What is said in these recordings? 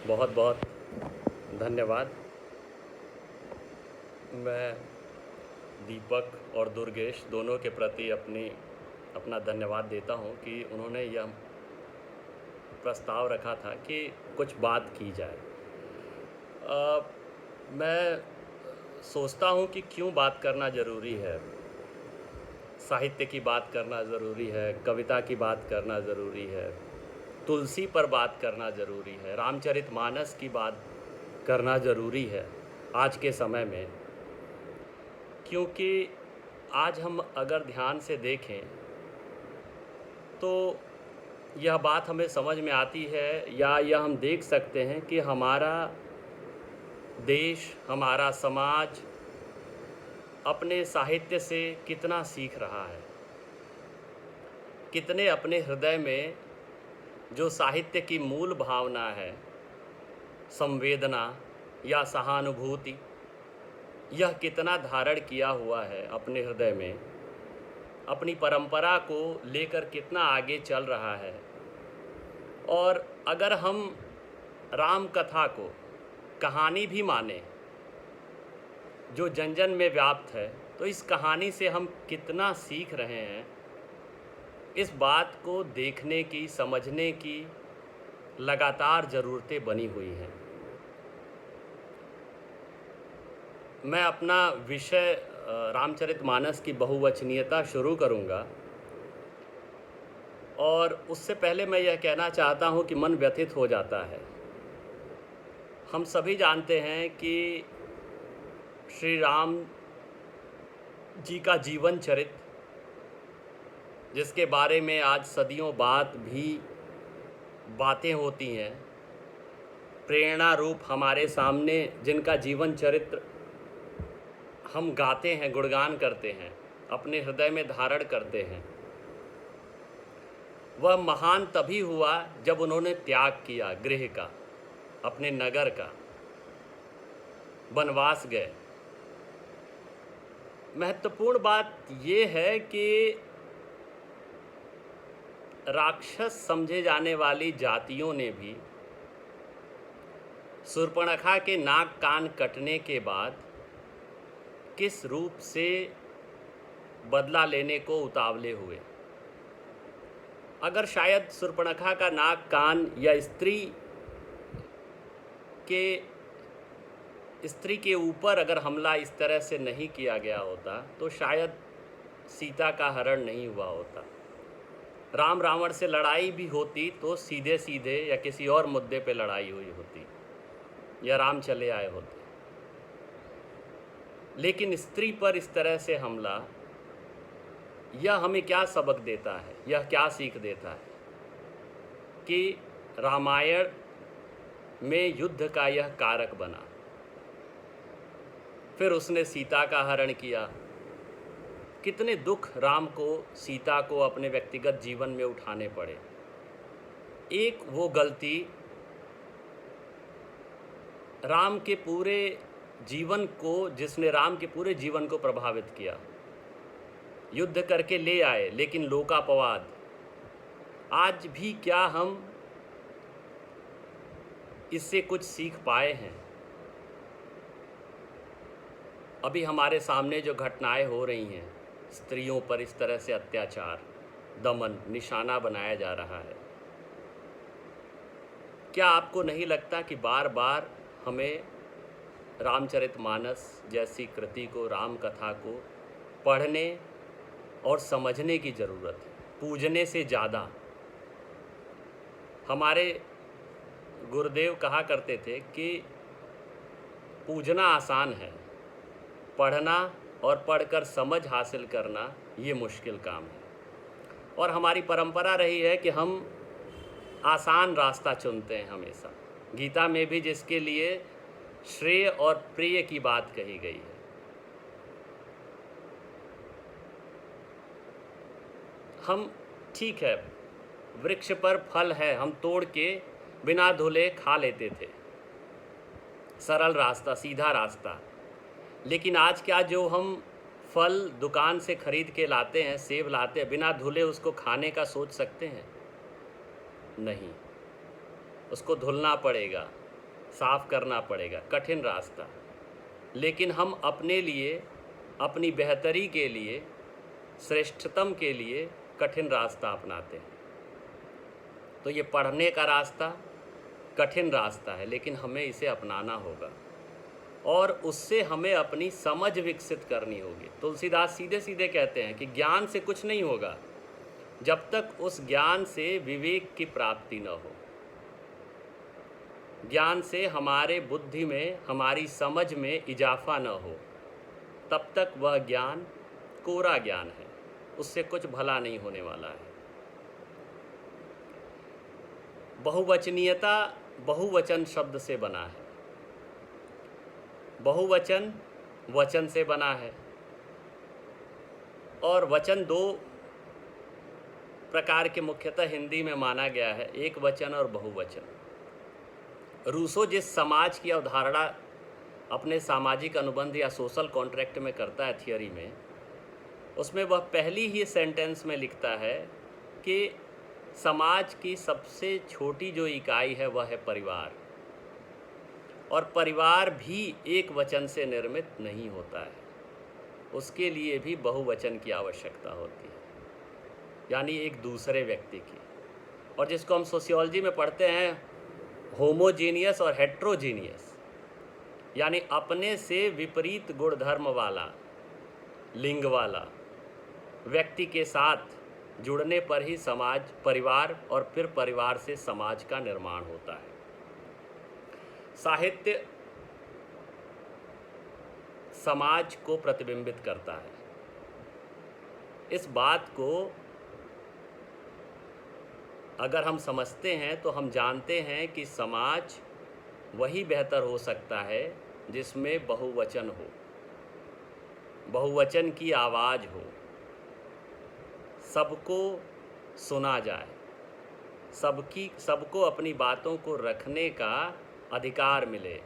बहुत बहुत धन्यवाद। मैं दीपक और दुर्गेश दोनों के प्रति अपना धन्यवाद देता हूँ कि उन्होंने यह प्रस्ताव रखा था कि कुछ बात की जाए। मैं सोचता हूँ कि क्यों बात करना ज़रूरी है। साहित्य की बात करना ज़रूरी है, कविता की बात करना ज़रूरी है, तुलसी पर बात करना ज़रूरी है, रामचरितमानस की बात करना ज़रूरी है आज के समय में। क्योंकि आज हम अगर ध्यान से देखें तो यह बात हमें समझ में आती है, या यह हम देख सकते हैं कि हमारा देश, हमारा समाज अपने साहित्य से कितना सीख रहा है। कितने अपने हृदय में जो साहित्य की मूल भावना है, संवेदना या सहानुभूति, यह कितना धारण किया हुआ है अपने हृदय में, अपनी परंपरा को लेकर कितना आगे चल रहा है। और अगर हम राम कथा को कहानी भी माने जो जन जन में व्याप्त है, तो इस कहानी से हम कितना सीख रहे हैं, इस बात को देखने की, समझने की लगातार ज़रूरतें बनी हुई हैं। मैं अपना विषय रामचरितमानस की बहुवचनीयता शुरू करूंगा, और उससे पहले मैं यह कहना चाहता हूं कि मन व्यथित हो जाता है। हम सभी जानते हैं कि श्री राम जी का जीवन चरित्र, जिसके बारे में आज सदियों बाद भी बातें होती हैं, प्रेरणा रूप हमारे सामने जिनका जीवन चरित्र हम गाते हैं, गुणगान करते हैं, अपने हृदय में धारण करते हैं, वह महान तभी हुआ जब उन्होंने त्याग किया गृह का, अपने नगर का, वनवास गए। महत्वपूर्ण बात ये है कि राक्षस समझे जाने वाली जातियों ने भी शूर्पणखा के नाक कान कटने के बाद किस रूप से बदला लेने को उतावले हुए। अगर शायद शूर्पणखा का नाक कान या स्त्री के ऊपर अगर हमला इस तरह से नहीं किया गया होता, तो शायद सीता का हरण नहीं हुआ होता। राम रावण से लड़ाई भी होती तो सीधे सीधे या किसी और मुद्दे पे लड़ाई हुई होती, या राम चले आए होते। लेकिन स्त्री पर इस तरह से हमला, यह हमें क्या सबक देता है, यह क्या सीख देता है कि रामायण में युद्ध का यह कारक बना। फिर उसने सीता का हरण किया। कितने दुख राम को, सीता को अपने व्यक्तिगत जीवन में उठाने पड़े। एक वो गलती राम के पूरे जीवन को, जिसने राम के पूरे जीवन को प्रभावित किया। युद्ध करके ले आए, लेकिन लोकापवाद। आज भी क्या हम इससे कुछ सीख पाए हैं? अभी हमारे सामने जो घटनाएं हो रही हैं, स्त्रियों पर इस तरह से अत्याचार, दमन, निशाना बनाया जा रहा है, क्या आपको नहीं लगता कि बार बार हमें रामचरितमानस जैसी कृति को, राम कथा को पढ़ने और समझने की ज़रूरत है, पूजने से ज़्यादा। हमारे गुरुदेव कहा करते थे कि पूजना आसान है, पढ़ना और पढ़कर समझ हासिल करना ये मुश्किल काम है। और हमारी परंपरा रही है कि हम आसान रास्ता चुनते हैं हमेशा। गीता में भी जिसके लिए श्रेय और प्रिय की बात कही गई है। हम, ठीक है, वृक्ष पर फल है, हम तोड़ के बिना धुले खा लेते थे, सरल रास्ता, सीधा रास्ता। लेकिन आज क्या, जो हम फल दुकान से खरीद के लाते हैं, सेब लाते हैं, बिना धुले उसको खाने का सोच सकते हैं? नहीं, उसको धुलना पड़ेगा, साफ करना पड़ेगा, कठिन रास्ता। लेकिन हम अपने लिए, अपनी बेहतरी के लिए, श्रेष्ठतम के लिए कठिन रास्ता अपनाते हैं। तो ये पढ़ने का रास्ता कठिन रास्ता है, लेकिन हमें इसे अपनाना होगा और उससे हमें अपनी समझ विकसित करनी होगी। तुलसीदास सीधे सीधे कहते हैं कि ज्ञान से कुछ नहीं होगा जब तक उस ज्ञान से विवेक की प्राप्ति न हो। ज्ञान से हमारे बुद्धि में, हमारी समझ में इजाफा न हो, तब तक वह ज्ञान कोरा ज्ञान है, उससे कुछ भला नहीं होने वाला है। बहुवचनीयता बहुवचन शब्द से बना है। बहुवचन वचन से बना है और वचन दो प्रकार के मुख्यतः हिंदी में माना गया है, एक वचन और बहुवचन। रूसो जिस समाज की अवधारणा अपने सामाजिक अनुबंध या सोशल कॉन्ट्रैक्ट में करता है थियोरी में, उसमें वह पहली ही सेंटेंस में लिखता है कि समाज की सबसे छोटी जो इकाई है वह है परिवार, और परिवार भी एक वचन से निर्मित नहीं होता है, उसके लिए भी बहुवचन की आवश्यकता होती है, यानी एक दूसरे व्यक्ति की। और जिसको हम सोशियोलॉजी में पढ़ते हैं होमोजीनियस और हेट्रोजीनियस, यानी अपने से विपरीत गुणधर्म वाला, लिंग वाला व्यक्ति के साथ जुड़ने पर ही समाज, परिवार और फिर परिवार से समाज का निर्माण होता है। साहित्य समाज को प्रतिबिंबित करता है। इस बात को अगर हम समझते हैं तो हम जानते हैं कि समाज वही बेहतर हो सकता है जिसमें बहुवचन हो, बहुवचन की आवाज़ हो, सबको सुना जाए, सबको अपनी बातों को रखने का अधिकार मिले।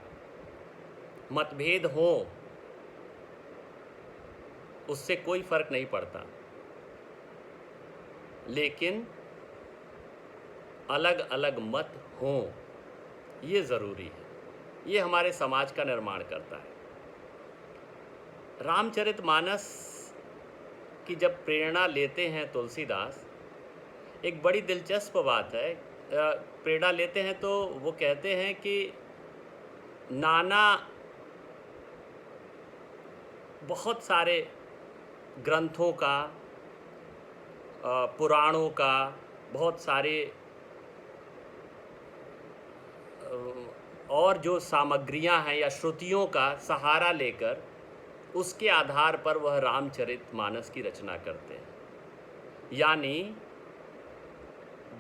मतभेद हो, उससे कोई फर्क नहीं पड़ता, लेकिन अलग अलग मत हों, ये ज़रूरी है। ये हमारे समाज का निर्माण करता है। रामचरितमानस की जब प्रेरणा लेते हैं तुलसीदास, एक बड़ी दिलचस्प बात है। प्रेरणा लेते हैं तो वो कहते हैं कि नाना बहुत सारे ग्रंथों का, पुराणों का, बहुत सारे और जो सामग्रियां हैं या श्रुतियों का सहारा लेकर उसके आधार पर वह रामचरितमानस की रचना करते हैं। यानी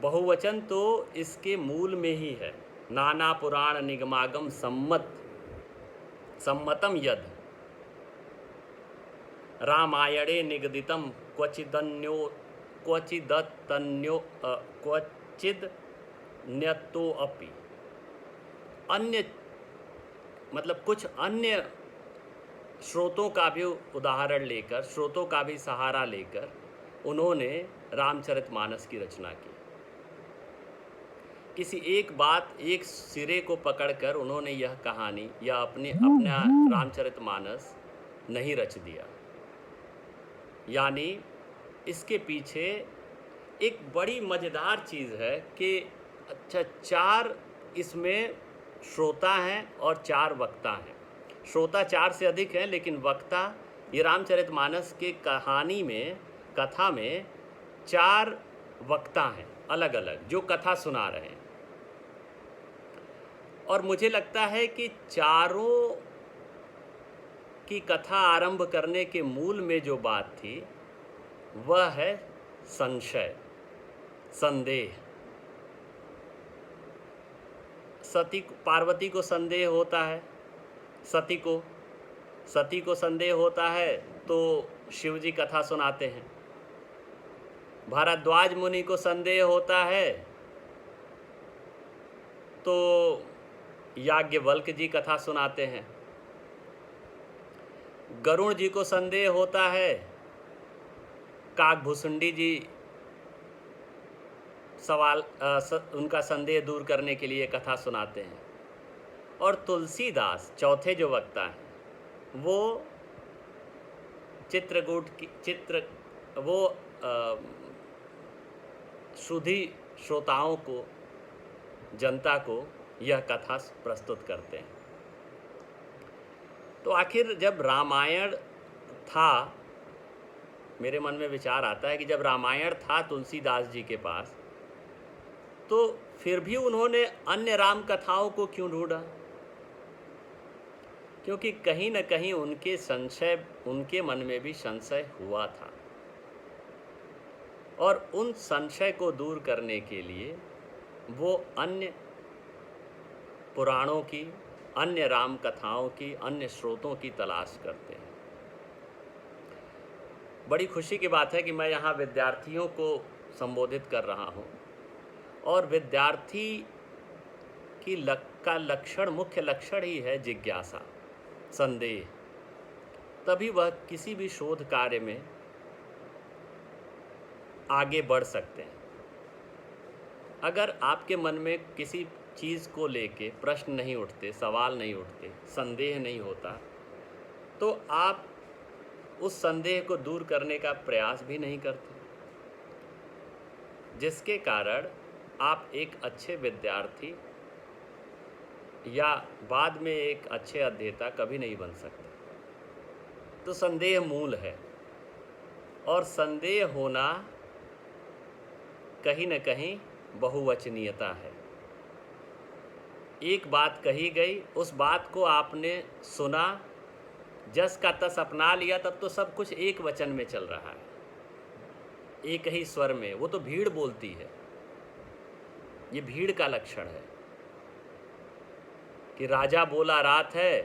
बहुवचन तो इसके मूल में ही है। नाना पुराण निगमागम सम्मतम यद रामायणे निगदितम क्वचिदन्योऽपि। अन्य मतलब कुछ अन्य स्रोतों का भी उदाहरण लेकर, स्रोतों का भी सहारा लेकर उन्होंने रामचरितमानस की रचना की। किसी एक बात, एक सिरे को पकड़कर उन्होंने यह कहानी या अपना रामचरितमानस नहीं रच दिया। यानी इसके पीछे एक बड़ी मज़ेदार चीज़ है कि अच्छा, 4 इसमें श्रोता हैं और 4 वक्ता हैं। श्रोता 4 से अधिक हैं, लेकिन वक्ता, ये रामचरितमानस के कहानी में, कथा में 4 वक्ता हैं अलग अलग, जो कथा सुना रहे हैं। और मुझे लगता है कि चारों की कथा आरंभ करने के मूल में जो बात थी वह है संशय, संदेह। पार्वती को संदेह होता है, सती को संदेह होता है तो शिवजी कथा सुनाते हैं। भारद्वाज मुनि को संदेह होता है तो याज्ञवल्क्य जी कथा सुनाते हैं। गरुण जी को संदेह होता है, काकभुसुंडी जी उनका संदेह दूर करने के लिए कथा सुनाते हैं। और तुलसीदास चौथे जो वक्ता हैं वो चित्रकूट की वो शुद्धि श्रोताओं को, जनता को यह कथा प्रस्तुत करते हैं। तो आखिर जब रामायण था, मेरे मन में विचार आता है कि जब रामायण था तुलसीदास जी के पास, तो फिर भी उन्होंने अन्य राम कथाओं को क्यों ढूंढा? क्योंकि कहीं न कहीं उनके मन में भी संशय हुआ था, और उन संशय को दूर करने के लिए वो अन्य पुराणों की, अन्य राम कथाओं की, अन्य स्रोतों की तलाश करते हैं। बड़ी खुशी की बात है कि मैं यहाँ विद्यार्थियों को संबोधित कर रहा हूँ, और विद्यार्थी का लक्षण, मुख्य लक्षण ही है जिज्ञासा, संदेह। तभी वह किसी भी शोध कार्य में आगे बढ़ सकते हैं। अगर आपके मन में किसी चीज़ को लेके प्रश्न नहीं उठते, सवाल नहीं उठते, संदेह नहीं होता, तो आप उस संदेह को दूर करने का प्रयास भी नहीं करते, जिसके कारण आप एक अच्छे विद्यार्थी या बाद में एक अच्छे अध्येता कभी नहीं बन सकते। तो संदेह मूल है, और संदेह होना कहीं न कहीं बहुवचनीयता है। एक बात कही गई, उस बात को आपने सुना, जस का तस अपना लिया, तब तो सब कुछ एक वचन में चल रहा है, एक ही स्वर में। वो तो भीड़ बोलती है। ये भीड़ का लक्षण है कि राजा बोला रात है,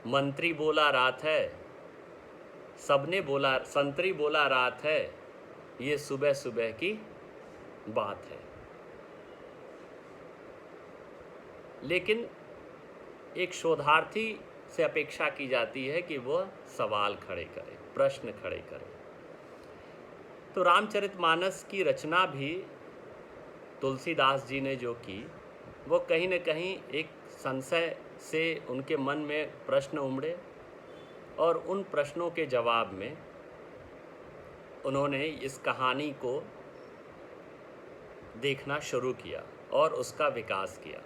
मंत्री बोला रात है, सबने बोला, संतरी बोला रात है, ये सुबह सुबह की बात है। लेकिन एक शोधार्थी से अपेक्षा की जाती है कि वह सवाल खड़े करे, प्रश्न खड़े करे। तो रामचरितमानस की रचना भी तुलसीदास जी ने जो की, वो कहीं न कहीं एक संशय से उनके मन में प्रश्न उमड़े, और उन प्रश्नों के जवाब में उन्होंने इस कहानी को देखना शुरू किया और उसका विकास किया।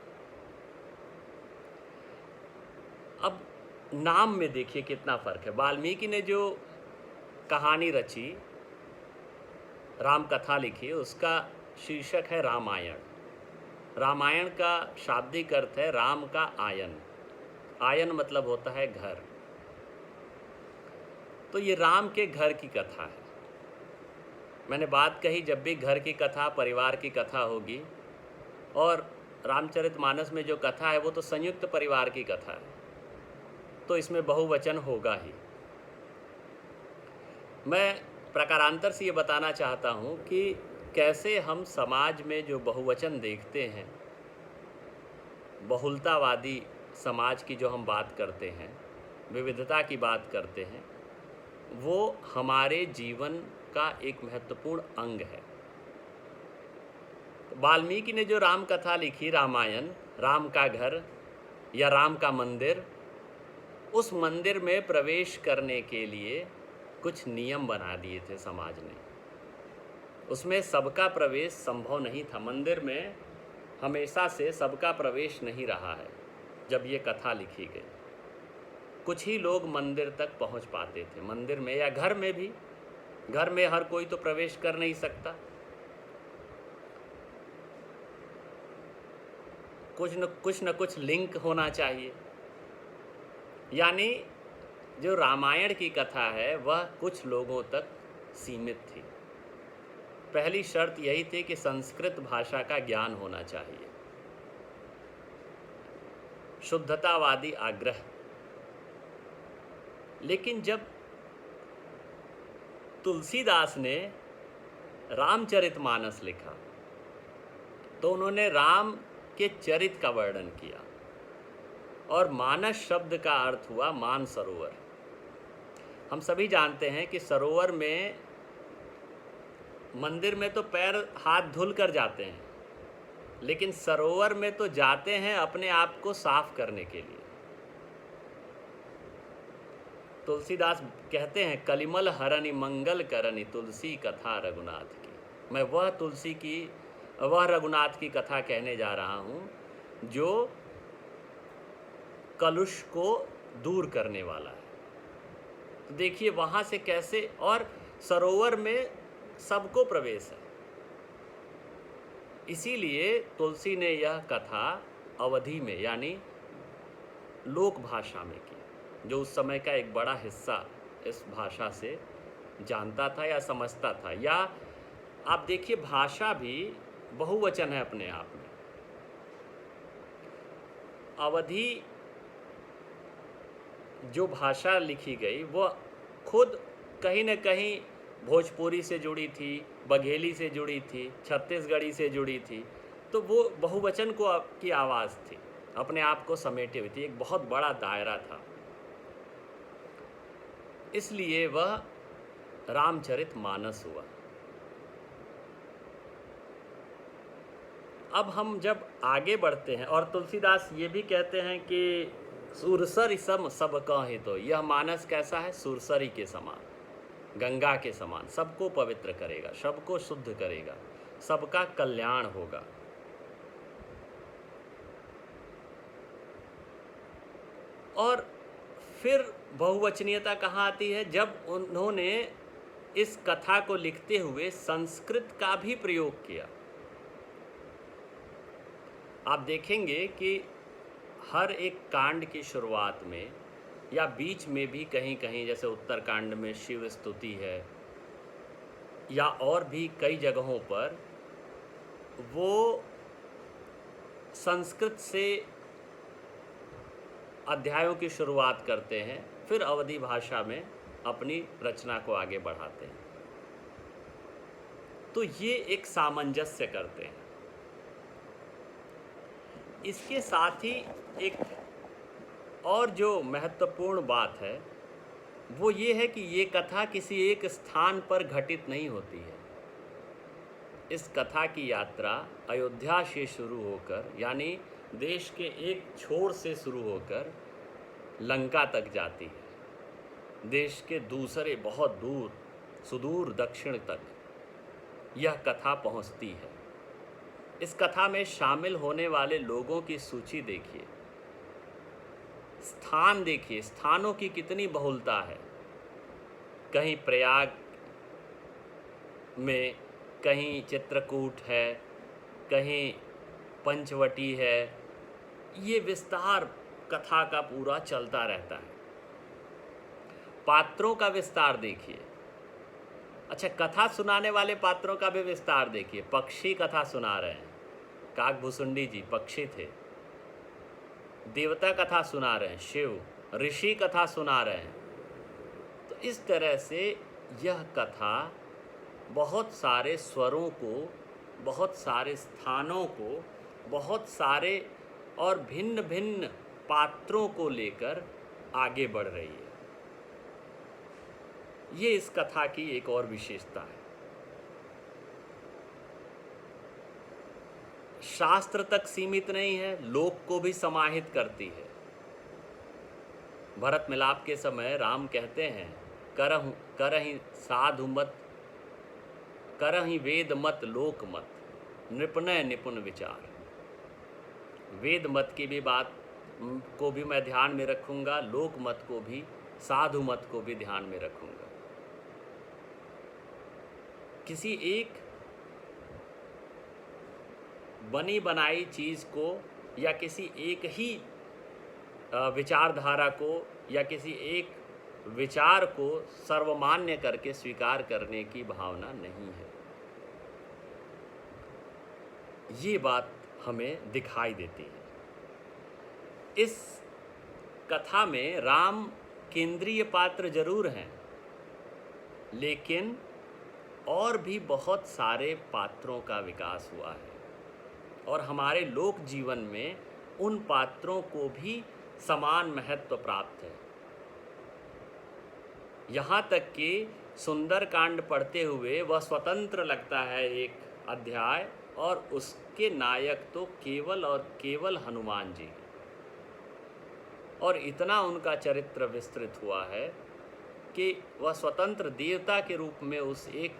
अब नाम में देखिए कितना फ़र्क है। वाल्मीकि ने जो कहानी रची, राम कथा लिखी, उसका शीर्षक है रामायण। रामायण का शाब्दिक अर्थ है राम का आयन। आयन मतलब होता है घर। तो ये राम के घर की कथा है। मैंने बात कही, जब भी घर की कथा, परिवार की कथा होगी, और रामचरितमानस में जो कथा है वो तो संयुक्त परिवार की कथा है, तो इसमें बहुवचन होगा ही। मैं प्रकारांतर से ये बताना चाहता हूँ कि कैसे हम समाज में जो बहुवचन देखते हैं, बहुलतावादी समाज की जो हम बात करते हैं, विविधता की बात करते हैं, वो हमारे जीवन का एक महत्वपूर्ण अंग है। वाल्मीकि ने जो राम कथा लिखी, रामायण, राम का घर या राम का मंदिर, उस मंदिर में प्रवेश करने के लिए कुछ नियम बना दिए थे समाज ने। उसमें सबका प्रवेश संभव नहीं था। मंदिर में हमेशा से सबका प्रवेश नहीं रहा है। जब ये कथा लिखी गई, कुछ ही लोग मंदिर तक पहुंच पाते थे। मंदिर में या घर में भी, घर में हर कोई तो प्रवेश कर नहीं सकता। कुछ न कुछ लिंक होना चाहिए। यानी जो रामायण की कथा है वह कुछ लोगों तक सीमित थी। पहली शर्त यही थी कि संस्कृत भाषा का ज्ञान होना चाहिए। शुद्धतावादी आग्रह। लेकिन जब तुलसीदास ने रामचरितमानस लिखा, तो उन्होंने राम के चरित का वर्णन किया, और मानस शब्द का अर्थ हुआ मानसरोवर। हम सभी जानते हैं कि सरोवर में, मंदिर में तो पैर हाथ धुल कर जाते हैं, लेकिन सरोवर में तो जाते हैं अपने आप को साफ करने के लिए। तुलसीदास कहते हैं, कलिमल हरनि मंगल करनि तुलसी कथा रघुनाथ की। मैं वह रघुनाथ की कथा कहने जा रहा हूँ जो कलुष को दूर करने वाला है। तो देखिए वहाँ से कैसे, और सरोवर में सबको प्रवेश है, इसीलिए तुलसी ने यह कथा अवधि में यानी लोक भाषा में की, जो उस समय का एक बड़ा हिस्सा इस भाषा से जानता था या समझता था। या आप देखिए भाषा भी बहुवचन है अपने आप में। अवधि जो भाषा लिखी गई वो खुद कहीं न कहीं भोजपुरी से जुड़ी थी, बघेली से जुड़ी थी, छत्तीसगढ़ी से जुड़ी थी, तो वो बहुवचन की आवाज़ थी, अपने आप को समेटे हुई थी, एक बहुत बड़ा दायरा था। इसलिए वह रामचरितमानस हुआ। अब हम जब आगे बढ़ते हैं, और तुलसीदास ये भी कहते हैं कि सुरसरी सम सब कहे, तो यह मानस कैसा है? सुरसरी के समान, गंगा के समान, सबको पवित्र करेगा, सबको शुद्ध करेगा, सबका कल्याण होगा। और फिर बहुवचनीयता कहाँ आती है? जब उन्होंने इस कथा को लिखते हुए संस्कृत का भी प्रयोग किया। आप देखेंगे कि हर एक कांड की शुरुआत में या बीच में भी कहीं कहीं, जैसे उत्तरकांड में शिव स्तुति है, या और भी कई जगहों पर वो संस्कृत से अध्यायों की शुरुआत करते हैं, फिर अवधी भाषा में अपनी रचना को आगे बढ़ाते हैं। तो ये एक सामंजस्य करते हैं। इसके साथ ही एक और जो महत्वपूर्ण बात है वो ये है कि ये कथा किसी एक स्थान पर घटित नहीं होती है। इस कथा की यात्रा अयोध्या से शुरू होकर, यानी देश के एक छोर से शुरू होकर लंका तक जाती है। देश के दूसरे बहुत दूर सुदूर दक्षिण तक यह कथा पहुंचती है। इस कथा में शामिल होने वाले लोगों की सूची देखिए, स्थान देखिए, स्थानों की कितनी बहुलता है। कहीं प्रयाग में, कहीं चित्रकूट है, कहीं पंचवटी है। ये विस्तार कथा का पूरा चलता रहता है। पात्रों का विस्तार देखिए। अच्छा, कथा सुनाने वाले पात्रों का भी विस्तार देखिए। पक्षी कथा सुना रहे हैं, काकभुसुंडी जी पक्षी थे। देवता कथा सुना रहे हैं, शिव। ऋषि कथा सुना रहे हैं। तो इस तरह से यह कथा बहुत सारे स्वरों को, बहुत सारे स्थानों को, बहुत सारे और भिन्न भिन्न पात्रों को लेकर आगे बढ़ रही है। ये इस कथा की एक और विशेषता है। शास्त्र तक सीमित नहीं है, लोक को भी समाहित करती है। भरत मिलाप के समय राम कहते हैं, करहि साधु मत, करहि वेद मत लोक मत, नृपनय निपुण विचार। वेद मत की भी बात को भी मैं ध्यान में रखूंगा, लोक मत को भी, साधु मत को भी ध्यान में रखूंगा। किसी एक बनी बनाई चीज़ को या किसी एक ही विचारधारा को या किसी एक विचार को सर्वमान्य करके स्वीकार करने की भावना नहीं है। ये बात हमें दिखाई देती है। इस कथा में राम केंद्रीय पात्र जरूर हैं, लेकिन और भी बहुत सारे पात्रों का विकास हुआ है और हमारे लोक जीवन में उन पात्रों को भी समान महत्व प्राप्त है। यहाँ तक कि सुंदरकांड पढ़ते हुए वह स्वतंत्र लगता है एक अध्याय, और के नायक तो केवल और केवल हनुमान जी हैं। और इतना उनका चरित्र विस्तृत हुआ है कि वह स्वतंत्र देवता के रूप में उस एक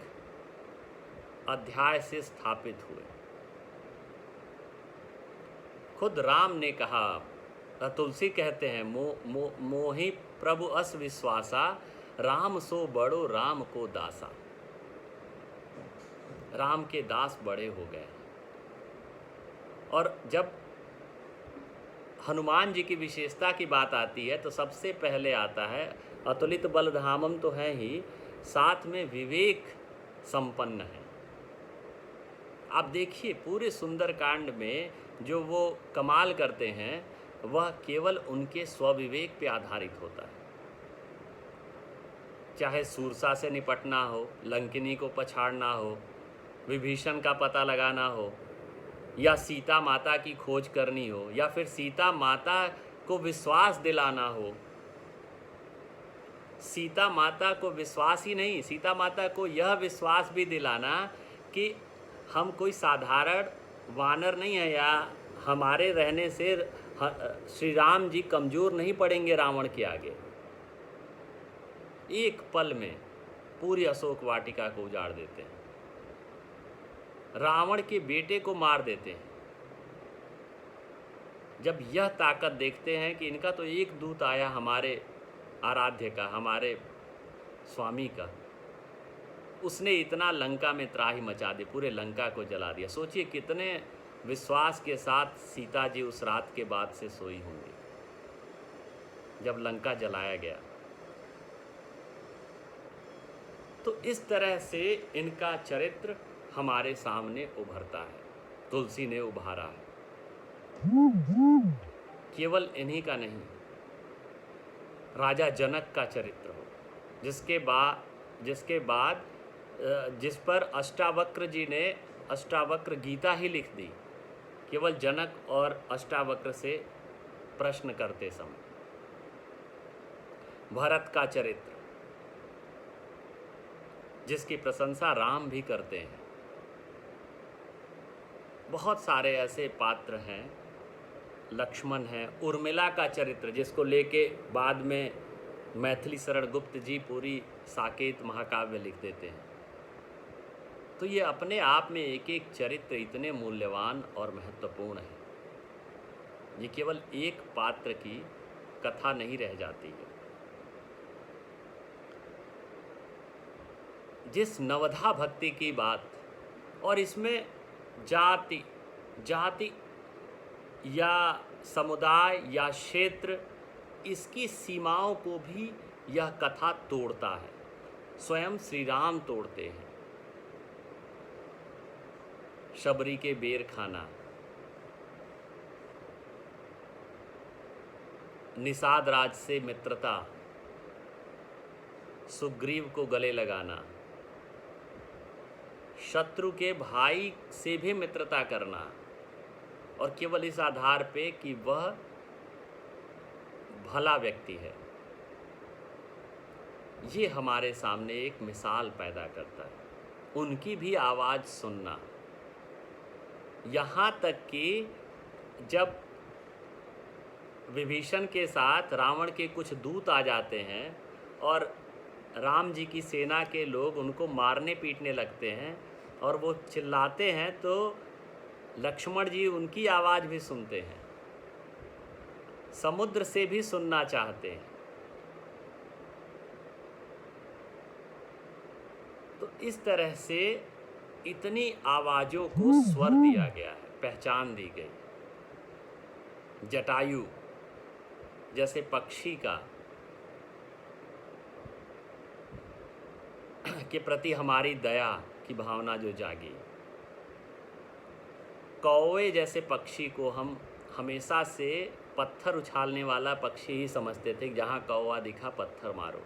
अध्याय से स्थापित हुए। खुद राम ने कहा, तुलसी कहते हैं, मोहि प्रभु अस विश्वासा, राम सो बड़ो राम को दासा। राम के दास बड़े हो गए। और जब हनुमान जी की विशेषता की बात आती है तो सबसे पहले आता है अतुलित बलधामम तो है ही, साथ में विवेक संपन्न है। आप देखिए पूरे सुंदरकांड में जो वो कमाल करते हैं वह केवल उनके स्वविवेक पे आधारित होता है। चाहे सूरसा से निपटना हो, लंकिनी को पछाड़ना हो, विभीषण का पता लगाना हो, या सीता माता की खोज करनी हो, या फिर सीता माता को विश्वास दिलाना हो। सीता माता को विश्वास ही नहीं, सीता माता को यह विश्वास भी दिलाना कि हम कोई साधारण वानर नहीं है, या हमारे रहने से श्री राम जी कमज़ोर नहीं पड़ेंगे रावण के आगे। एक पल में पूरी अशोक वाटिका को उजाड़ देते हैं, रावण के बेटे को मार देते हैं। जब यह ताकत देखते हैं कि इनका तो एक दूत आया हमारे आराध्य का, हमारे स्वामी का, उसने इतना लंका में त्राही मचा दी, पूरे लंका को जला दिया। सोचिए कितने विश्वास के साथ सीता जी उस रात के बाद से सोई होंगी जब लंका जलाया गया। तो इस तरह से इनका चरित्र हमारे सामने उभरता है, तुलसी ने उभारा है। केवल इन्हीं का नहीं, राजा जनक का चरित्र हो, जिसके बाद जिस पर अष्टावक्र जी ने अष्टावक्र गीता ही लिख दी, केवल जनक और अष्टावक्र से प्रश्न करते समय। भरत का चरित्र, जिसकी प्रशंसा राम भी करते हैं। बहुत सारे ऐसे पात्र हैं, लक्ष्मण हैं। उर्मिला का चरित्र, जिसको लेके बाद में मैथिली शरण गुप्त जी पूरी साकेत महाकाव्य लिख देते हैं। तो ये अपने आप में एक एक चरित्र इतने मूल्यवान और महत्वपूर्ण है। ये केवल एक पात्र की कथा नहीं रह जाती है। जिस नवधा भक्ति की बात, और इसमें जाति या समुदाय या क्षेत्र, इसकी सीमाओं को भी यह कथा तोड़ता है। स्वयं श्री राम तोड़ते हैं। शबरी के बेर खाना, निषाद राज से मित्रता, सुग्रीव को गले लगाना, शत्रु के भाई से भी मित्रता करना, और केवल इस आधार पे कि वह भला व्यक्ति है। ये हमारे सामने एक मिसाल पैदा करता है। उनकी भी आवाज़ सुनना, यहाँ तक कि जब विभीषण के साथ रावण के कुछ दूत आ जाते हैं और राम जी की सेना के लोग उनको मारने पीटने लगते हैं और वो चिल्लाते हैं, तो लक्ष्मण जी उनकी आवाज़ भी सुनते हैं, समुद्र से भी सुनना चाहते हैं। तो इस तरह से इतनी आवाज़ों को स्वर दिया गया है, पहचान दी गई। जटायु जैसे पक्षी का के प्रति हमारी दया की भावना जो जागी। कौवे जैसे पक्षी को हम हमेशा से पत्थर उछालने वाला पक्षी ही समझते थे, जहाँ कौवा दिखा पत्थर मारो।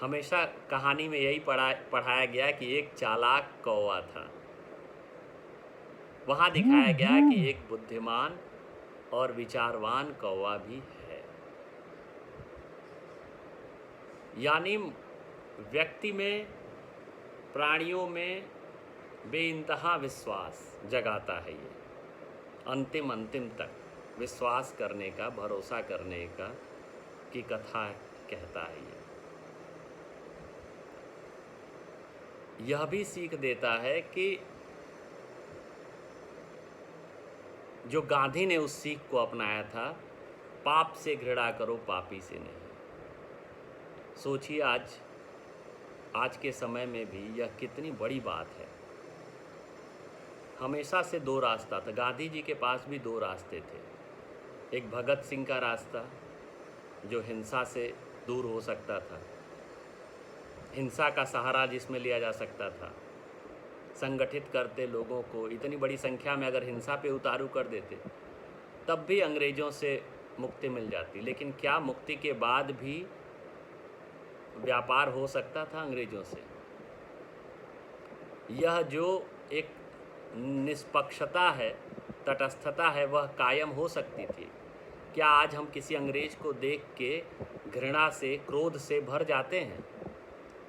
हमेशा कहानी में यही पढ़ाया गया कि एक चालाक कौवा था। वहाँ दिखाया गया कि एक बुद्धिमान और विचारवान कौवा भी है। यानी व्यक्ति में, प्राणियों में बेइंतहा विश्वास जगाता है ये, अंतिम अंतिम तक विश्वास करने का, भरोसा करने का की कथा कहता है ये। यह भी सीख देता है कि जो गांधी ने उस सीख को अपनाया था, पाप से घृणा करो, पापी से नहीं। सोचिए आज के समय में भी यह कितनी बड़ी बात है। हमेशा से दो रास्ता था, गांधी जी के पास भी दो रास्ते थे। एक भगत सिंह का रास्ता जो हिंसा से दूर हो सकता था, हिंसा का सहारा जिसमें लिया जा सकता था, संगठित करते लोगों को इतनी बड़ी संख्या में अगर हिंसा पे उतारू कर देते तब भी अंग्रेज़ों से मुक्ति मिल जाती। लेकिन क्या मुक्ति के बाद भी व्यापार हो सकता था अंग्रेज़ों से? यह जो एक निष्पक्षता है, तटस्थता है, वह कायम हो सकती थी। क्या आज हम किसी अंग्रेज़ को देख के घृणा से, क्रोध से भर जाते हैं,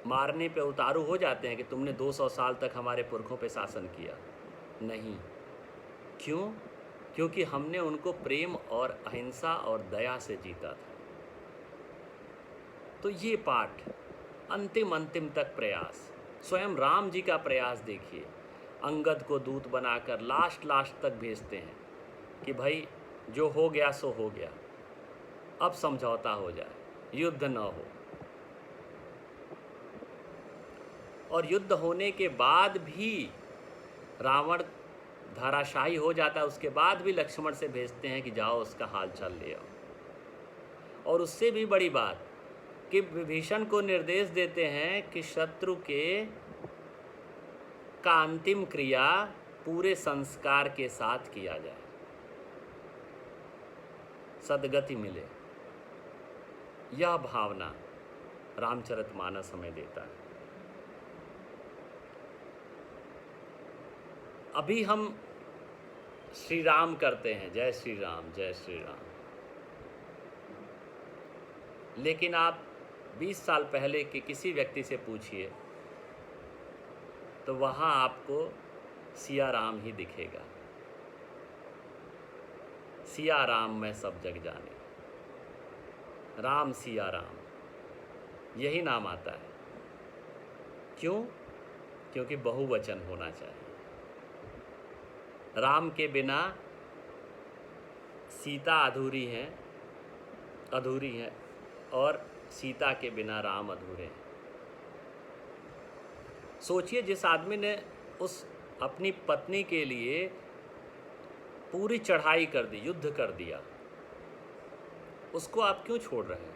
मारने पे उतारू हो जाते हैं कि तुमने 200 साल तक हमारे पुरखों पे शासन किया? नहीं। क्यों? क्योंकि हमने उनको प्रेम और अहिंसा और दया से जीता था। तो ये पाठ, अंतिम तक प्रयास, स्वयं राम जी का प्रयास देखिए। अंगद को दूत बनाकर लास्ट तक भेजते हैं कि भाई जो हो गया सो हो गया, अब समझौता हो जाए, युद्ध न हो। और युद्ध होने के बाद भी रावण धराशायी हो जाता है, उसके बाद भी लक्ष्मण से भेजते हैं कि जाओ उसका हाल चाल ले आओ। और उससे भी बड़ी बात कि विभीषण को निर्देश देते हैं कि शत्रु का अंतिम क्रिया पूरे संस्कार के साथ किया जाए, सद्गति मिले। यह भावना रामचरितमानस हमें देता है। अभी हम श्री राम करते हैं, जय श्री राम, जय श्री राम। लेकिन आप 20 साल पहले के किसी व्यक्ति से पूछिए तो वहाँ आपको सिया राम ही दिखेगा। सिया राम मैं सब जग जाने, राम सिया राम, यही नाम आता है। क्यों? क्योंकि बहुवचन होना चाहिए। राम के बिना सीता अधूरी है और सीता के बिना राम अधूरे हैं। सोचिए, जिस आदमी ने उस अपनी पत्नी के लिए पूरी चढ़ाई कर दी, युद्ध कर दिया, उसको आप क्यों छोड़ रहे हैं?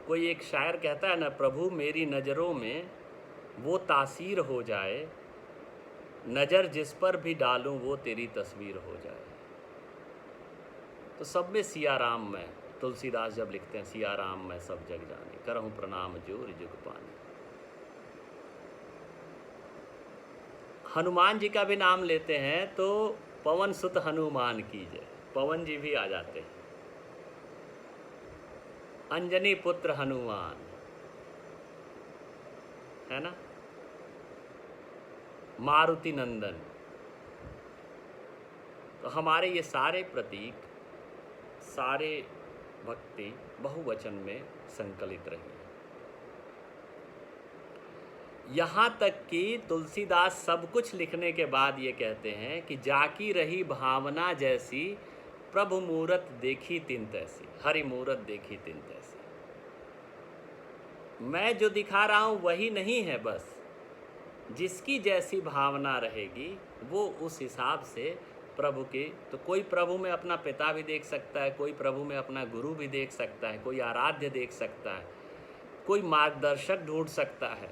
कोई एक शायर कहता है ना, प्रभु मेरी नज़रों में वो तासीर हो जाए, नज़र जिस पर भी डालूं वो तेरी तस्वीर हो जाए। तो सब में सिया राम मैं, तुलसीदास जब लिखते हैं सिया राम मैं सब जग जाने, करहूँ प्रणाम जोर जुग पानी। हनुमान जी का भी नाम लेते हैं तो पवन सुत हनुमान की जय, पवन जी भी आ जाते हैं। अंजनी पुत्र हनुमान, है ना, मारुति नंदन। तो हमारे ये सारे प्रतीक, सारे भक्ति बहुवचन में संकलित रही है। यहाँ तक कि तुलसीदास सब कुछ लिखने के बाद ये कहते हैं कि जाकी रही भावना जैसी, प्रभु मूरत देखी तिन तैसी, हरि मूरत देखी तिन तैसी। मैं जो दिखा रहा हूँ वही नहीं है, बस जिसकी जैसी भावना रहेगी वो उस हिसाब से प्रभु की। तो कोई प्रभु में अपना पिता भी देख सकता है, कोई प्रभु में अपना गुरु भी देख सकता है, कोई आराध्य देख सकता है, कोई मार्गदर्शक ढूंढ सकता है,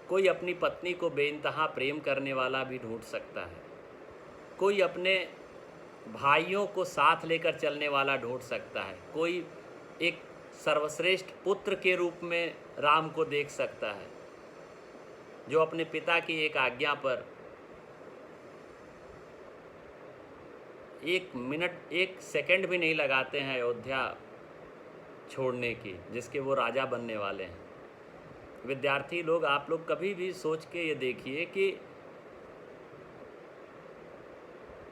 कोई अपनी पत्नी को बेइंतहा प्रेम करने वाला भी ढूंढ सकता है, कोई अपने भाइयों को साथ लेकर चलने वाला ढूंढ सकता है, कोई एक सर्वश्रेष्ठ पुत्र के रूप में राम को देख सकता है, जो अपने पिता की एक आज्ञा पर 1 मिनट 1 सेकंड भी नहीं लगाते हैं अयोध्या छोड़ने की, जिसके वो राजा बनने वाले हैं। विद्यार्थी लोग, आप लोग कभी भी सोच के ये देखिए कि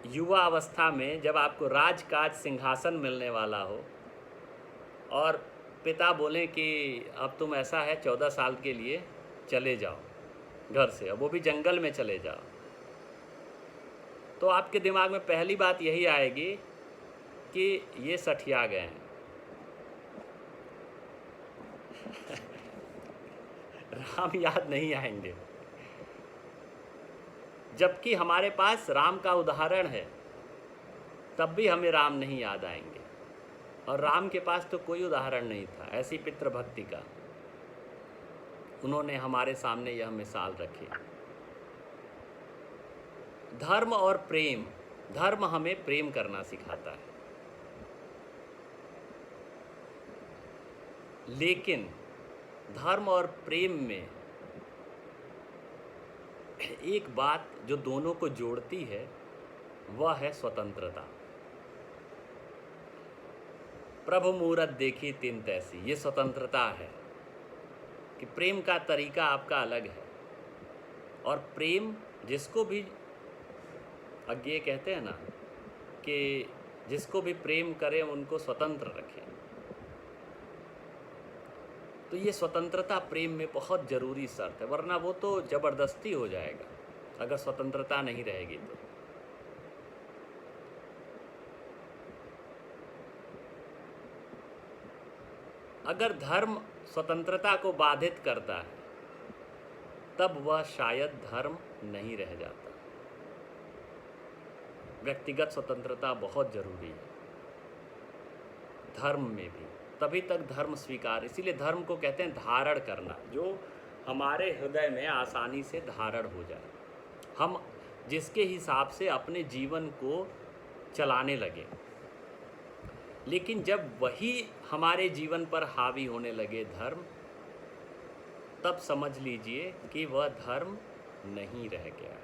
युवा अवस्था में जब आपको राजकाज सिंहासन मिलने वाला हो और पिता बोलें कि अब तुम ऐसा है 14 साल के लिए चले जाओ घर से, अब वो भी जंगल में चले जाओ, तो आपके दिमाग में पहली बात यही आएगी कि ये सठिया गए हैं। राम याद नहीं आएंगे, जबकि हमारे पास राम का उदाहरण है, तब भी हमें राम नहीं याद आएंगे। और राम के पास तो कोई उदाहरण नहीं था ऐसी पितृभक्ति का, उन्होंने हमारे सामने यह मिसाल रखी। धर्म और प्रेम, धर्म हमें प्रेम करना सिखाता है, लेकिन धर्म और प्रेम में एक बात जो दोनों को जोड़ती है वह है स्वतंत्रता। प्रभु मूरत देखी तिन तैसी, ये स्वतंत्रता है कि प्रेम का तरीका आपका अलग है। और प्रेम जिसको भी अज्ञेय कहते हैं ना, कि जिसको भी प्रेम करें उनको स्वतंत्र रखें, तो ये स्वतंत्रता प्रेम में बहुत ज़रूरी शर्त है, वरना वो तो ज़बरदस्ती हो जाएगा अगर स्वतंत्रता नहीं रहेगी तो। अगर धर्म स्वतंत्रता को बाधित करता है तब वह शायद धर्म नहीं रह जाता। व्यक्तिगत स्वतंत्रता बहुत ज़रूरी है धर्म में भी, तभी तक धर्म स्वीकार। इसीलिए धर्म को कहते हैं धारण करना, जो हमारे हृदय में आसानी से धारण हो जाए, हम जिसके हिसाब से अपने जीवन को चलाने लगे। लेकिन जब वही हमारे जीवन पर हावी होने लगे धर्म, तब समझ लीजिए कि वह धर्म नहीं रह गया।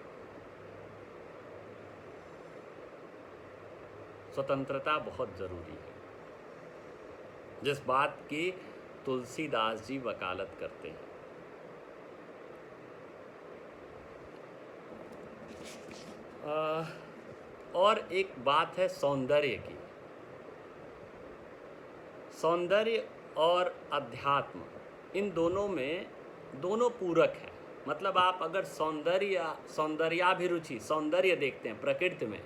स्वतंत्रता बहुत ज़रूरी है, जिस बात की तुलसीदास जी वकालत करते हैं। और एक बात है सौंदर्य की। सौंदर्य और अध्यात्म, इन दोनों में दोनों पूरक हैं। मतलब आप अगर सौंदर्याभिरुचि, सौंदर्य देखते हैं प्रकृति में,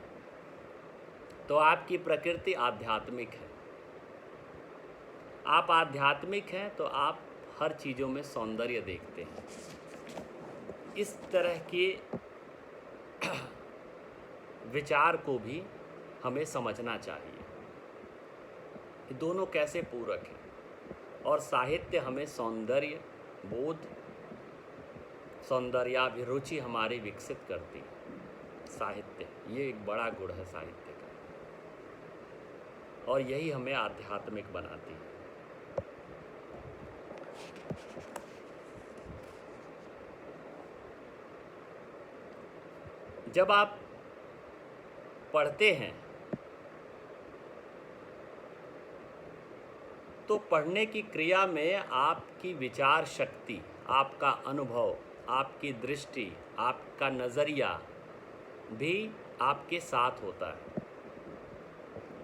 तो आपकी प्रकृति आध्यात्मिक है। आप आध्यात्मिक हैं तो आप हर चीज़ों में सौंदर्य देखते हैं। इस तरह के विचार को भी हमें समझना चाहिए, दोनों कैसे पूरक हैं। और साहित्य हमें सौंदर्य बोध, सौंदर्याभिरुचि हमारी विकसित करती है। साहित्य, ये एक बड़ा गुण है साहित्य का, और यही हमें आध्यात्मिक बनाती है। जब आप पढ़ते हैं तो पढ़ने की क्रिया में आपकी विचार शक्ति, आपका अनुभव, आपकी दृष्टि, आपका नज़रिया भी आपके साथ होता है।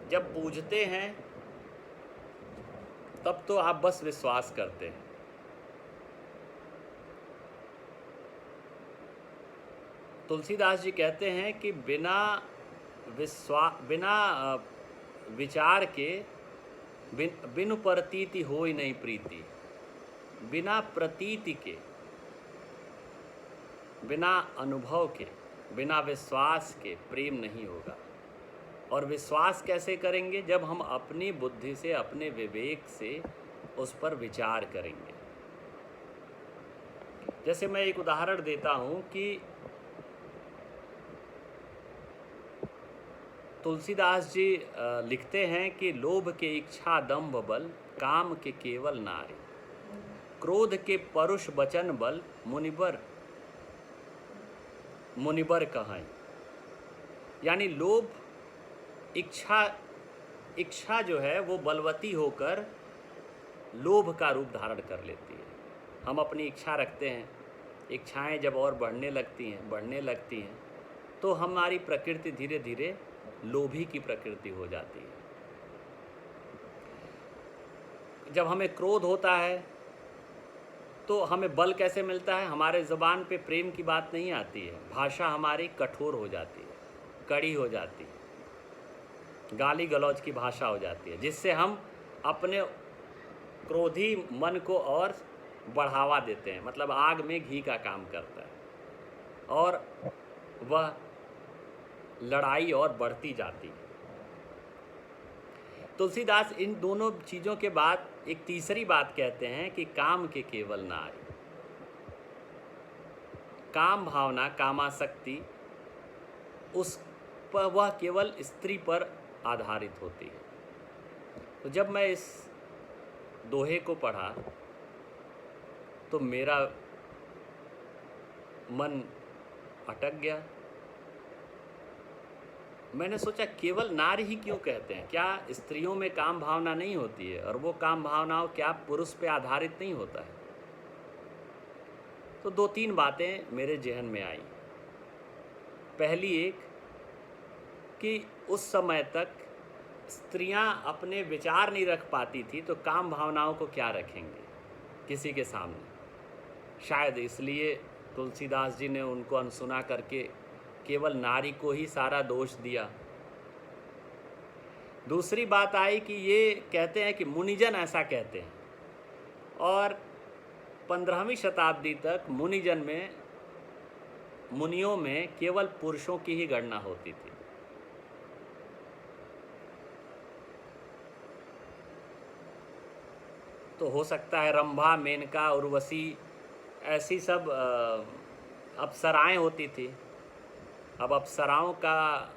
जब बूझते हैं तब तो आप बस विश्वास करते हैं। तुलसीदास जी कहते हैं कि बिना विचार के बिनु प्रतीति होई नहीं प्रीति। बिना प्रतीति के, बिना अनुभव के, बिना विश्वास के प्रेम नहीं होगा। और विश्वास कैसे करेंगे? जब हम अपनी बुद्धि से, अपने विवेक से उस पर विचार करेंगे। जैसे मैं एक उदाहरण देता हूँ कि तुलसीदास जी लिखते हैं कि लोभ के इच्छा दंभ बल, काम के केवल नारी, क्रोध के परुष वचन बल, मुनिबर कहाई। यानी लोभ, इच्छा जो है वो बलवती होकर लोभ का रूप धारण कर लेती है। हम अपनी इच्छा रखते हैं, इच्छाएं जब और बढ़ने लगती हैं तो हमारी प्रकृति धीरे धीरे लोभी की प्रकृति हो जाती है। जब हमें क्रोध होता है तो हमें बल कैसे मिलता है? हमारे ज़ुबान पे प्रेम की बात नहीं आती है, भाषा हमारी कठोर हो जाती है, कड़ी हो जाती है, गाली गलौज की भाषा हो जाती है, जिससे हम अपने क्रोधी मन को और बढ़ावा देते हैं। मतलब आग में घी का काम करता है और वह लड़ाई और बढ़ती जाती है। तुलसीदास इन दोनों चीज़ों के बाद एक तीसरी बात कहते हैं कि काम के केवल नारी। काम भावना, कामासक्ति, उस पर वह केवल स्त्री पर आधारित होती है। तो जब मैं इस दोहे को पढ़ा तो मेरा मन अटक गया। मैंने सोचा केवल नारी ही क्यों कहते हैं? क्या स्त्रियों में काम भावना नहीं होती है? और वो काम भावनाओं क्या पुरुष पे आधारित नहीं होता है? तो 2-3 बातें मेरे जहन में आई। पहली एक कि उस समय तक स्त्रियां अपने विचार नहीं रख पाती थी तो काम भावनाओं को क्या रखेंगे किसी के सामने। शायद इसलिए तुलसीदास जी ने उनको अनसुना करके केवल नारी को ही सारा दोष दिया। दूसरी बात आई कि ये कहते हैं कि मुनिजन ऐसा कहते हैं, और 15वीं शताब्दी तक मुनियों में केवल पुरुषों की ही गणना होती थी। तो हो सकता है रंभा, मेनका, उर्वशी ऐसी सब अप्सराएं होती थी। अब अप्सराओं का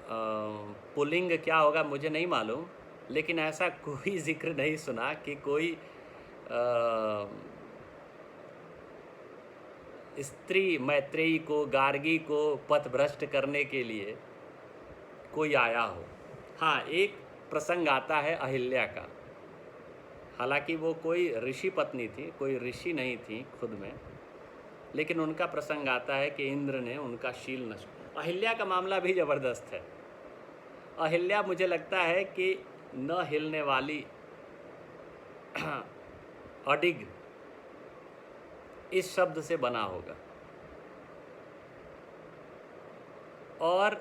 पुल्लिंग क्या होगा मुझे नहीं मालूम, लेकिन ऐसा कोई जिक्र नहीं सुना कि कोई स्त्री मैत्रेयी को, गार्गी को पथभ्रष्ट करने के लिए कोई आया हो। हाँ, एक प्रसंग आता है अहिल्या का। हालांकि वो कोई ऋषि पत्नी थी, कोई ऋषि नहीं थी खुद में, लेकिन उनका प्रसंग आता है कि इंद्र ने उनका शील नष्ट। अहिल्या का मामला भी ज़बरदस्त है। अहिल्या मुझे लगता है कि न हिलने वाली अडिग इस शब्द से बना होगा। और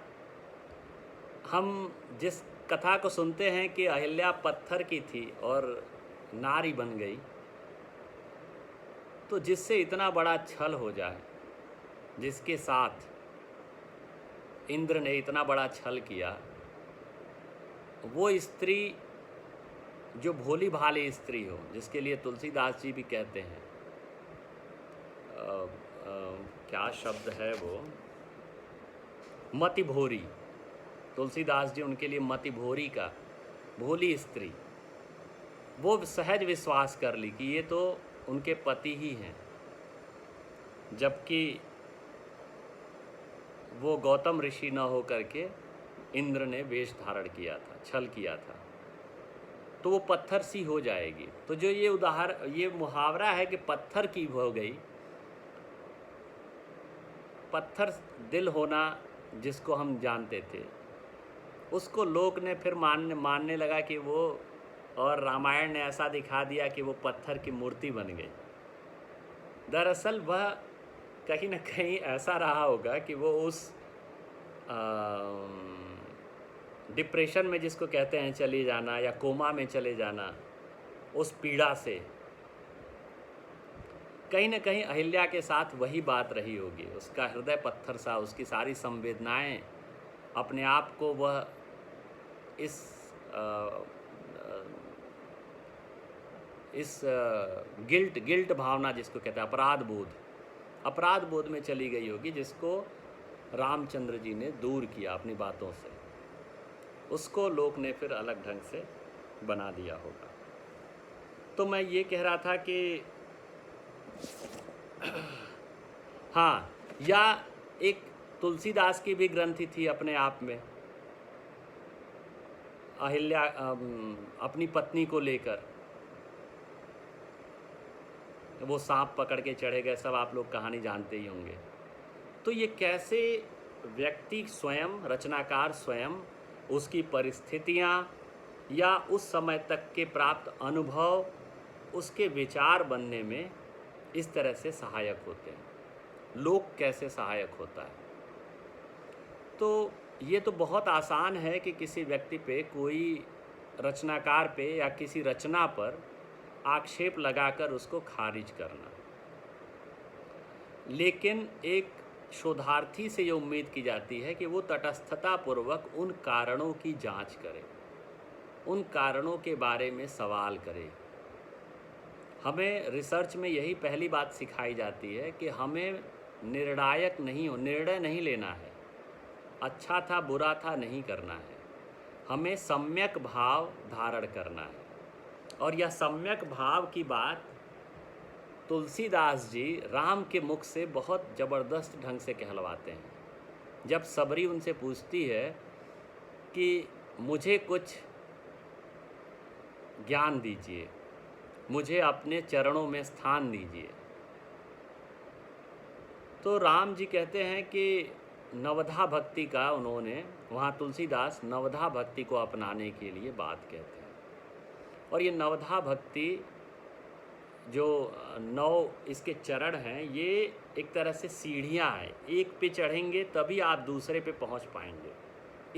हम जिस कथा को सुनते हैं कि अहिल्या पत्थर की थी और नारी बन गई, तो जिससे इतना बड़ा छल हो जाए, जिसके साथ इंद्र ने इतना बड़ा छल किया, वो स्त्री जो भोली भाली स्त्री हो, जिसके लिए तुलसीदास जी भी कहते हैं क्या शब्द है वो, मति भोरी। तुलसीदास जी उनके लिए मति भोरी का, भोली स्त्री, वो सहज विश्वास कर ली कि ये तो उनके पति ही हैं, जबकि वो गौतम ऋषि न हो करके इंद्र ने वेश धारण किया था, छल किया था, तो वो पत्थर सी हो जाएगी। तो जो ये मुहावरा है कि पत्थर की हो गई, पत्थर दिल होना जिसको हम जानते थे, उसको लोक ने फिर मानने लगा कि वो, और रामायण ने ऐसा दिखा दिया कि वो पत्थर की मूर्ति बन गई। दरअसल वह कहीं ना कहीं ऐसा रहा होगा कि वो उस डिप्रेशन में, जिसको कहते हैं चले जाना या कोमा में चले जाना, उस पीड़ा से कहीं ना कहीं अहिल्या के साथ वही बात रही होगी। उसका हृदय पत्थर सा, उसकी सारी संवेदनाएं, अपने आप को वह इस गिल्ट भावना जिसको कहते हैं, अपराध बोध में चली गई होगी, जिसको रामचंद्र जी ने दूर किया अपनी बातों से। उसको लोक ने फिर अलग ढंग से बना दिया होगा। तो मैं ये कह रहा था कि हाँ, या एक तुलसीदास की भी ग्रंथि थी अपने आप में, अहिल्या अपनी पत्नी को लेकर। वो सांप पकड़ के चढ़े गए, सब आप लोग कहानी जानते ही होंगे। तो ये कैसे व्यक्ति स्वयं, रचनाकार स्वयं, उसकी परिस्थितियाँ या उस समय तक के प्राप्त अनुभव उसके विचार बनने में इस तरह से सहायक होते हैं। लोक कैसे सहायक होता है? तो ये तो बहुत आसान है कि किसी व्यक्ति पे, कोई रचनाकार पे या किसी रचना पर आक्षेप लगाकर उसको खारिज करना। लेकिन एक शोधार्थी से ये उम्मीद की जाती है कि वो तटस्थतापूर्वक उन कारणों की जांच करे, उन कारणों के बारे में सवाल करे। हमें रिसर्च में यही पहली बात सिखाई जाती है कि हमें निर्णय नहीं लेना है, अच्छा था बुरा था नहीं करना है, हमें सम्यक भाव धारण करना है। और यह सम्यक भाव की बात तुलसीदास जी राम के मुख से बहुत ज़बरदस्त ढंग से कहलवाते हैं। जब सबरी उनसे पूछती है कि मुझे कुछ ज्ञान दीजिए, मुझे अपने चरणों में स्थान दीजिए, तो राम जी कहते हैं कि नवधा भक्ति का उन्होंने, वहाँ तुलसीदास नवधा भक्ति को अपनाने के लिए बात कहते हैं। और ये नवधा भक्ति जो 9 इसके चरण हैं, ये एक तरह से सीढ़ियाँ हैं। एक पे चढ़ेंगे तभी आप दूसरे पे पहुँच पाएंगे।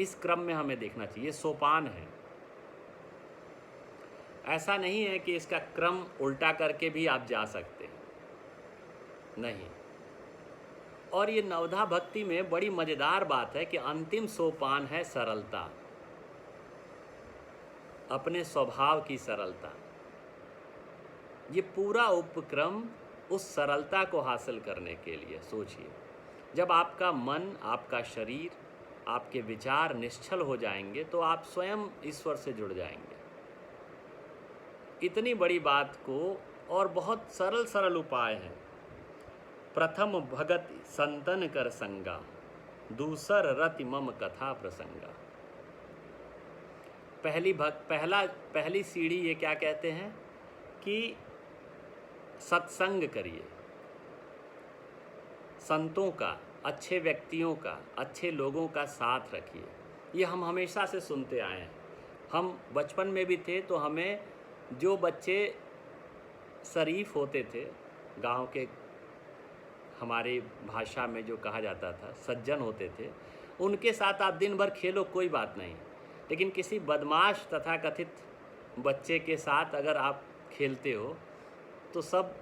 इस क्रम में हमें देखना चाहिए, ये सोपान है। ऐसा नहीं है कि इसका क्रम उल्टा करके भी आप जा सकते हैं, नहीं। और ये नवधा भक्ति में बड़ी मज़ेदार बात है कि अंतिम सोपान है सरलता, अपने स्वभाव की सरलता। ये पूरा उपक्रम उस सरलता को हासिल करने के लिए, सोचिए, जब आपका मन, आपका शरीर, आपके विचार निश्चल हो जाएंगे तो आप स्वयं ईश्वर से जुड़ जाएंगे। इतनी बड़ी बात को, और बहुत सरल सरल उपाय हैं। प्रथम भगत संतन कर संगा, दूसर रति मम कथा प्रसंगा। पहली सीढ़ी ये क्या कहते हैं कि सत्संग करिए, संतों का, अच्छे व्यक्तियों का, अच्छे लोगों का साथ रखिए। ये हम हमेशा से सुनते आए हैं। हम बचपन में भी थे तो हमें जो बच्चे शरीफ होते थे, गांव के, हमारी भाषा में जो कहा जाता था सज्जन होते थे, उनके साथ आप दिन भर खेलो, कोई बात नहीं। लेकिन किसी बदमाश तथाकथित बच्चे के साथ अगर आप खेलते हो तो सब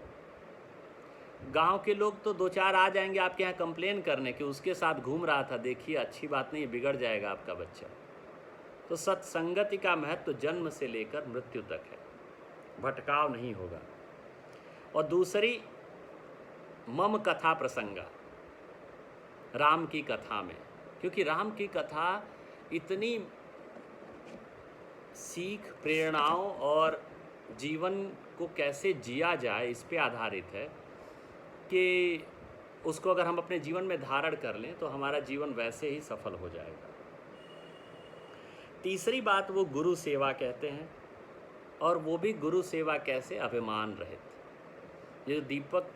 गांव के लोग तो 2-4 आ जाएंगे आपके यहाँ कंप्लेन करने कि उसके साथ घूम रहा था, देखिए अच्छी बात नहीं, बिगड़ जाएगा आपका बच्चा। तो सत्संगति का महत्व जन्म से लेकर मृत्यु तक है, भटकाव नहीं होगा। और दूसरी, मम कथा प्रसंगा, राम की कथा में, क्योंकि राम की कथा इतनी सीख, प्रेरणाओं और जीवन को कैसे जिया जाए इस पे आधारित है कि उसको अगर हम अपने जीवन में धारण कर लें तो हमारा जीवन वैसे ही सफल हो जाएगा। तीसरी बात वो गुरु सेवा कहते हैं, और वो भी गुरु सेवा कैसे, अभिमान रहित। ये दीपक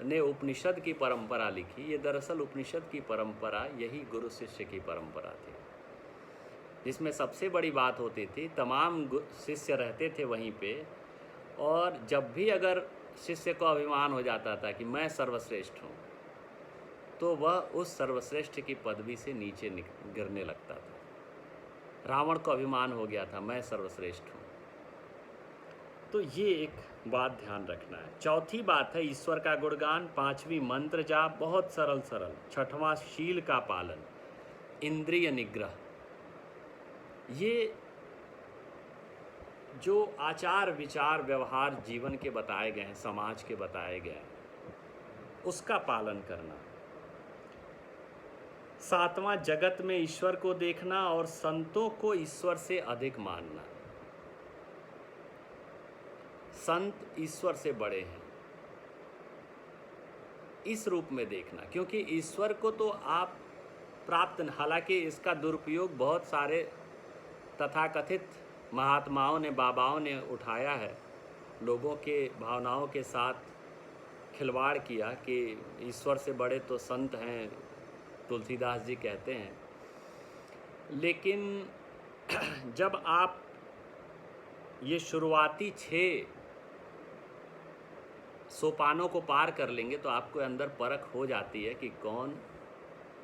ने उपनिषद की परंपरा लिखी, ये दरअसल उपनिषद की परंपरा यही गुरु शिष्य की परंपरा थी, जिसमें सबसे बड़ी बात होती थी, तमाम शिष्य रहते थे वहीं पे, और जब भी अगर शिष्य को अभिमान हो जाता था कि मैं सर्वश्रेष्ठ हूँ, तो वह उस सर्वश्रेष्ठ की पदवी से नीचे गिरने लगता था। रावण को अभिमान हो गया था, मैं सर्वश्रेष्ठ हूँ। तो ये एक बात ध्यान रखना है। चौथी बात है ईश्वर का गुणगान। पांचवी मंत्र जाप, बहुत सरल सरल। छठवां शील का पालन, इंद्रिय निग्रह। ये जो आचार विचार व्यवहार जीवन के बताए गए हैं, समाज के बताए गए हैं, उसका पालन करना। सातवां जगत में ईश्वर को देखना और संतों को ईश्वर से अधिक मानना। संत ईश्वर से बड़े हैं, इस रूप में देखना, क्योंकि ईश्वर को तो आप प्राप्त, हालांकि इसका दुरुपयोग बहुत सारे तथाकथित महात्माओं ने, बाबाओं ने उठाया है, लोगों के भावनाओं के साथ खिलवाड़ किया कि ईश्वर से बड़े तो संत हैं, तुलसीदास जी कहते हैं। लेकिन जब आप ये शुरुआती 6 सोपानों को पार कर लेंगे तो आपको अंदर परख हो जाती है कि कौन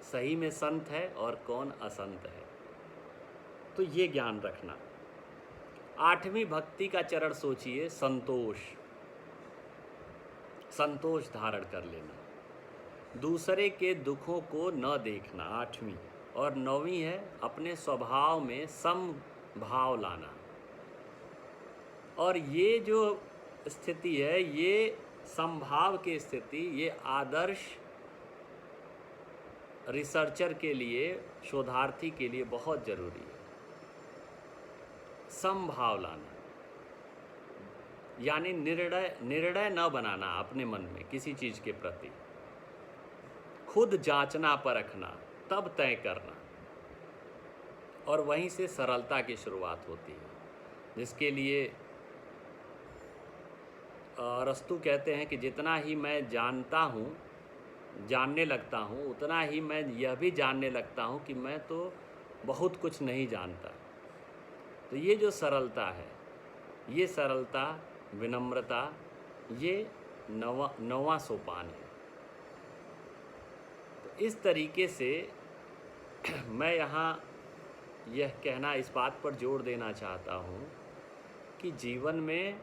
सही में संत है और कौन असंत है। तो ये ज्ञान रखना। 8वीं भक्ति का चरण सोचिए, संतोष। संतोष धारण कर लेना, दूसरे के दुखों को न देखना, 8वीं। और 9वीं है अपने स्वभाव में समभाव लाना। और ये जो स्थिति है, ये समभाव की स्थिति, ये आदर्श रिसर्चर के लिए, शोधार्थी के लिए बहुत ज़रूरी है। समभाव लाना यानी निर्णय न बनाना अपने मन में किसी चीज़ के प्रति, खुद जांचना परखना, तब तय करना। और वहीं से सरलता की शुरुआत होती है, जिसके लिए अरस्तु कहते हैं कि जितना ही मैं जानता हूँ, जानने लगता हूँ, उतना ही मैं यह भी जानने लगता हूँ कि मैं तो बहुत कुछ नहीं जानता। तो ये जो सरलता है, ये सरलता, विनम्रता, ये 9वां सोपान है। तो इस तरीके से मैं यहाँ यह कहना, इस बात पर जोर देना चाहता हूँ कि जीवन में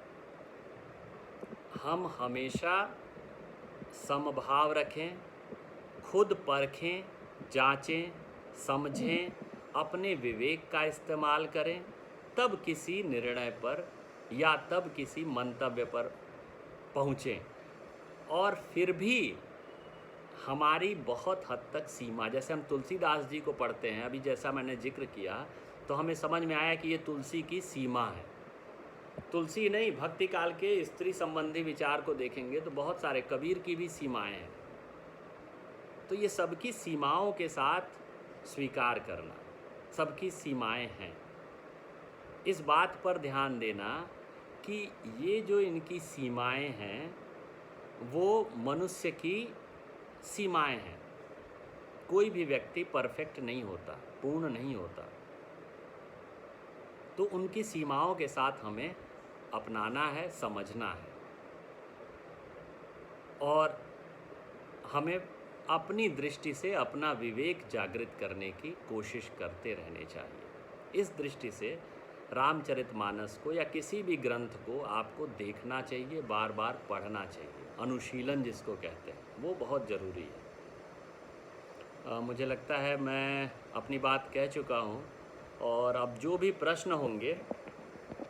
हम हमेशा समभाव रखें, खुद परखें, जांचें, समझें, अपने विवेक का इस्तेमाल करें, तब किसी निर्णय पर या तब किसी मंतव्य पर पहुँचें। और फिर भी हमारी बहुत हद तक सीमा, जैसे हम तुलसीदास जी को पढ़ते हैं, अभी जैसा मैंने जिक्र किया, तो हमें समझ में आया कि ये तुलसी की सीमा है। तुलसी नहीं, भक्ति काल के स्त्री संबंधी विचार को देखेंगे तो बहुत सारे, कबीर की भी सीमाएं हैं। तो ये सबकी सीमाओं के साथ स्वीकार करना, सबकी सीमाएं हैं। इस बात पर ध्यान देना कि ये जो इनकी सीमाएं हैं वो मनुष्य की सीमाएं हैं। कोई भी व्यक्ति परफेक्ट नहीं होता, पूर्ण नहीं होता। तो उनकी सीमाओं के साथ हमें अपनाना है, समझना है, और हमें अपनी दृष्टि से अपना विवेक जागृत करने की कोशिश करते रहने चाहिए। इस दृष्टि से रामचरितमानस को या किसी भी ग्रंथ को आपको देखना चाहिए, बार बार पढ़ना चाहिए। अनुशीलन जिसको कहते हैं, वो बहुत ज़रूरी है। मुझे लगता है मैं अपनी बात कह चुका हूँ, और अब जो भी प्रश्न होंगे